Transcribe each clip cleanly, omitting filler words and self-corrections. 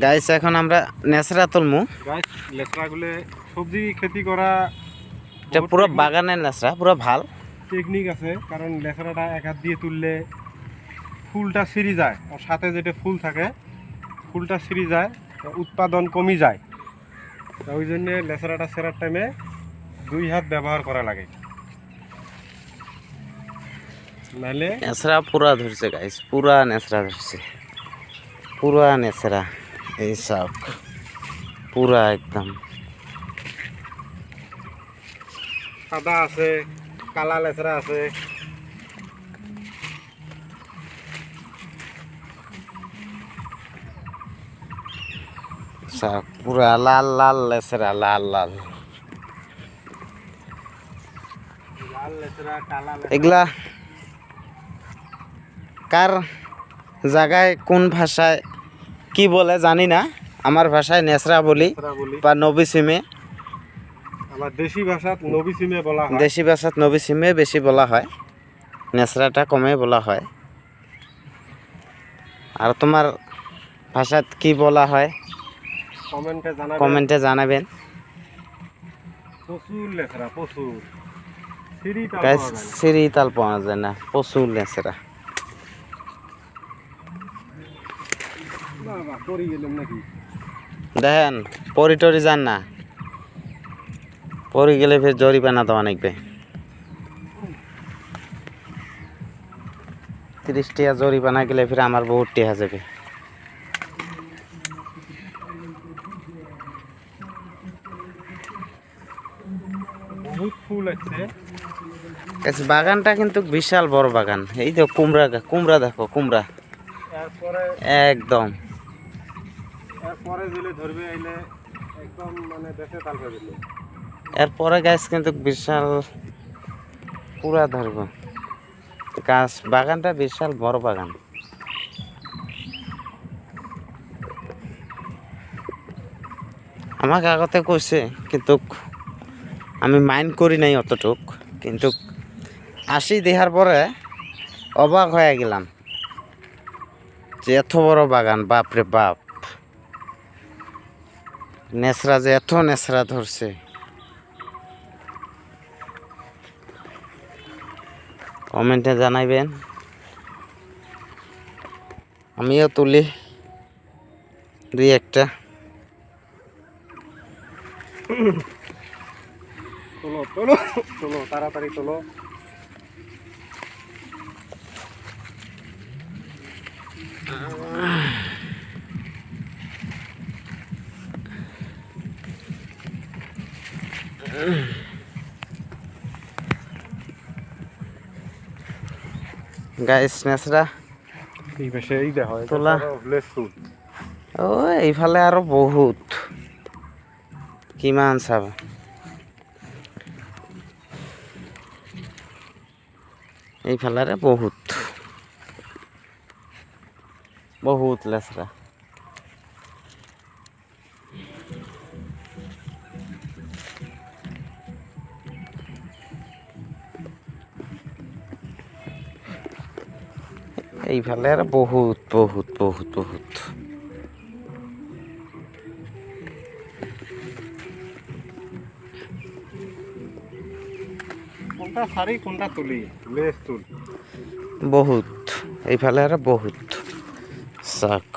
Guys এখন আমরা নেসরা তুলমু। Guys লেসরাগুলো সবজি খেতি করা এটা পুরো বাগানের নেসরা, পুরো ভাল টেকনিক আছে। কারণ লেসরাটা এক হাত দিয়ে তুললে ফুলটা ছিঁড়ে যায়, আর সাথে যেটা ফুল থাকে ফুলটা ছিঁড়ে যায়, উৎপাদন কমে যায়। তো ওই জন্যে লেসরাটা ছেঁড়ার টাইমে 2 হাত ব্যবহার করা লাগে, নাহলে নেসরা পুরা ধরছে গাইস, পুরা নেসরা ধরছে, পুরা নেসরা এই সব পুরা একদম। সাদা আছে, কালা লেসরা আছে। সব পুরা লাল লাল নেসরা, লাল লাল। লাল লেসরা, কালা এগুলা কার জায়গায় কোন ভাষায় কি বলে জানি না, আমার ভাষায় নেসরা বলি লেসরা বলি, বা নবী সিমে। আমার দেশি ভাষাত নবী সিমে বলা হয়। দেশি ভাষাত নবী সিমে বেশি বলা হয়, নেসরাটা কমে বলা হয়। আর তোমার ভাষাত কি বলা হয় কমেন্টে জানাবেন। প্রচুর লেসরা, প্রচুর গাইস সিঁড়ি তাল পাওয়া যায় না, প্রচুর নেসরা। দেখেন পরি টরি যান না, পরি গেলে ফের জরিমানা দেওয়া লাগবে, 30 টাকা জরিমানা গেলে ফির আমার বহুত টেহা যাবে। বহুত ফুল আছে। বাগানটা কিন্তু বিশাল বড় বাগান। এই তো কুমড়া, কুমড়া দেখো, কুমড়া এরপরে একদম। এরপরে দিলে ধরবে আইলে একদম মানে দেশে তাল পাবে। এরপরে গাছ কিন্তু বিশাল পুরা ধরবো গাছ, বাগানটা বিশাল বড় বাগান। আমাকে আগতে কইছে কিন্তু আমি মাইন্ড করি নাই অতটুক, কিন্তু আসি দেখার পরে অবাক হয়ে গেলাম যে এত বড় বাগান, বাপরে বাপ, নেসরা যে এত নেসরা ধরছে। কমেন্টে জানাইবেন, আমিও তুলি 2-1টা। তোলো তোলো তোলো, তাড়াতাড়ি তোলো। গাইস নেসরা এই পাশে এই দেখো তোলা। লেসুন। ও এইফালে আরো বহুত, কিমান চাব। এইফালে বহুত বহুত লেসরা। এইফালে আর বহুত বহুত বহুত বহুত। কোনটা সারি কোনটা তুলি, লেস তুল বহুত এইফালে আর বহুত শাক।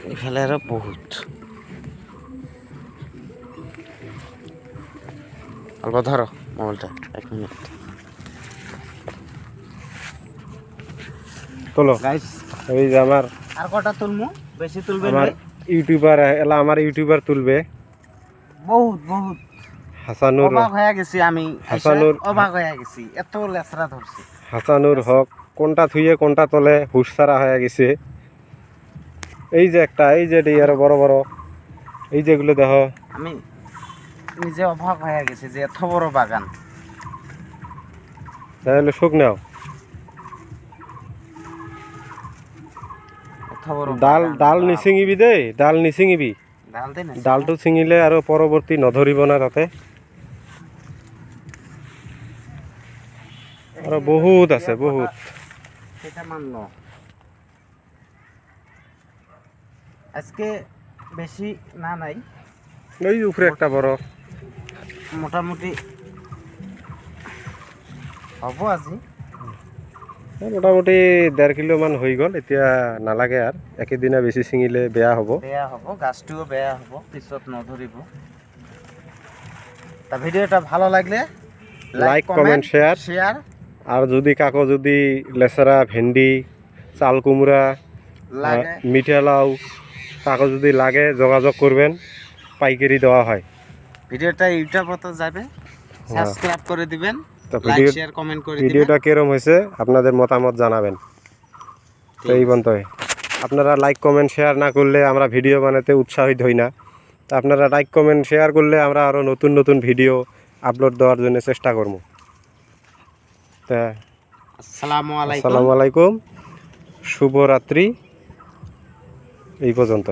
এইফালে আর বহুত। অল্প ধরো মোবাইলটা, 1 মিনিট। তোলো গাইস এই যে আমার আর কটা তুলমু, বেশি তুলবে আমার ইউটিউবার এলা, আমার ইউটিউবার তুলবে বহুত বহুত। হাসানুর, অবাক হয়ে গেছি আমি, হাসানুর, অবাক হয়ে গেছি এত লেসরা ধরছে। হাসানুর হক কোনটা থুইয়ে কোনটা তোলে হুশসারা হয়ে গেছে। এই যে একটা, এই যে আরো বড় বড়, এই যেগুলো দেখো। আমি নিজে অবাক হয়ে গেছি যে এত বড় বাগান। তাহলে শোক নাও, এত বড় ডাল বাগান, ডাল বাপ। নিছিঙিবি দেই, ডাল নিছিঙিবি। ডাল দে না ডালটো ছিঙিলে আৰু পৰৱৰ্তী নধৰিব না তাতে। আরো বহুত আছে বহুত। সেটা মানলো আজকে বেশি না নাই, ওই উপরে একটা বড় মোটামুটি হব আজি। মোটামুটি 1.5 কিলো মান হৈ গ'ল, এতিয়া নালাগে আর একেদিনা বেশি ছিঙিলে বেয়া হব। বেয়া হব, গাছটিও বেয়া হব, পিছত নধরিব। তা ভিডিওটা ভালো লাগলে লাইক কমেন্ট শেয়ার। শেয়ার আর যদি কাকো যদি লেচেরা ভেন্ডি চাল কুমড়া লাগে, মিঠা লাউ কাকো যদি লাগে যোগাযোগ করবেন, পাইকারি দেওয়া হয়। ভিডিওটা ইউটিউবতে যাবে, সাবস্ক্রাইব করে দিবেন, তো লাইক শেয়ার কমেন্ট করে দিবেন। ভিডিওটা কিরম হয়েছে আপনাদের মতামত জানাবেন। তো এই পর্যন্তই। আপনারা লাইক কমেন্ট শেয়ার না করলে আমরা ভিডিও বানাতে উৎসাহিত হই না। তো আপনারা লাইক কমেন্ট শেয়ার করলে আমরা আরও নতুন নতুন ভিডিও আপলোড দেওয়ার জন্য চেষ্টা করব। তা আসসালামু আলাইকুম। আসসালামু আলাইকুম, শুভরাত্রি। এই পর্যন্ত।